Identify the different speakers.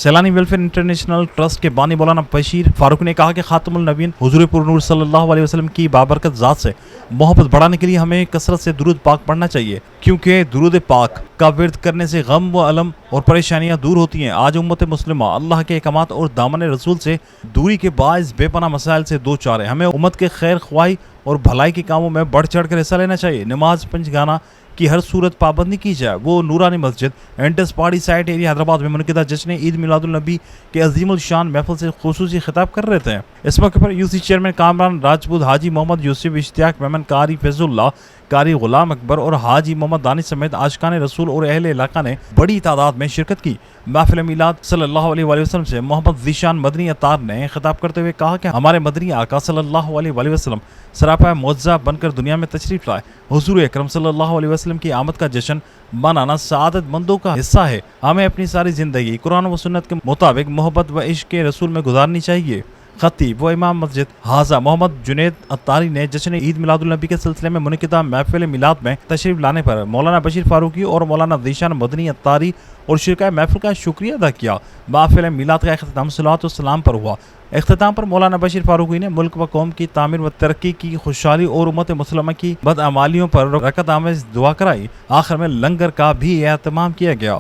Speaker 1: Saylani welfare international trust کے بانی مولانا بشیر فاروق نے کہا کہ خاتم النبیین حضور پر نور صلی اللہ علیہ وسلم کی بابرکت ذات سے محبت بڑھانے کے لیے ہمیں کثرت سے درود پاک پڑھنا چاہیے، کیونکہ درود پاک کا ورد کرنے سے غم و الم اور پریشانیاں دور ہوتی ہیں۔ آج امت مسلمہ اللہ کے احکامات اور دامن رسول سے دوری کے باعث بے پناہ مسائل سے دو چار ہے۔ ہمیں امت کے خیر خواہی اور بھلائی کے کاموں میں بڑھ چڑھ کر حصہ لینا چاہیے۔ نماز پنجگانہ کی ہر صورت پابندی کی جائے۔ وہ نورانی مسجد اینٹس پاڑی سائٹ ایریا حیدرآباد میں منعقدہ جشن عید میلاد النبی کے عظیم الشان محفل سے خصوصی خطاب کر رہے تھے۔ اس موقع پر U C chairman Kamran Rajput, Haji Muhammad یوسف اشتیاق میمن، قاری فیض اللہ، قاری غلام اکبر اور حاجی محمد دانش سمیت عاشقان رسول اور اہل علاقہ نے بڑی تعداد میں شرکت کی۔ محفل میلاد صلی اللہ علیہ وآلہ وسلم سے محمد ذیشان مدنی عطار نے خطاب کرتے ہوئے کہا کہ ہمارے مدنی آقا صلی اللہ علیہ وآلہ وسلم سراپا معجزہ بن کر دنیا میں تشریف لائے۔ حضور اکرم صلی اللہ علیہ وسلم کی آمد کا جشن منانا سعادت مندوں کا حصہ ہے۔ ہمیں اپنی ساری زندگی قرآن و سنت کے مطابق محبت و عشق کے رسول میں گزارنی چاہیے۔ خطیب و امام مسجد حاضہ محمد جنید عطاری نے جشن عید میلاد النبی کے سلسلے میں منعقدہ محفل میلاد میں تشریف لانے پر مولانا بشیر فاروقی اور مولانا ذیشان مدنی عطاری اور شرکاء محفل کا شکریہ ادا کیا۔ محفل میلاد کا اختتام صلوات و سلام پر ہوا۔ اختتام پر مولانا بشیر فاروقی نے ملک و قوم کی تعمیر و ترقی کی خوشحالی اور امت مسلمہ کی بدعمالیوں پر رکعت آمیز دعا کرائی۔ آخر میں لنگر کا بھی اہتمام کیا گیا۔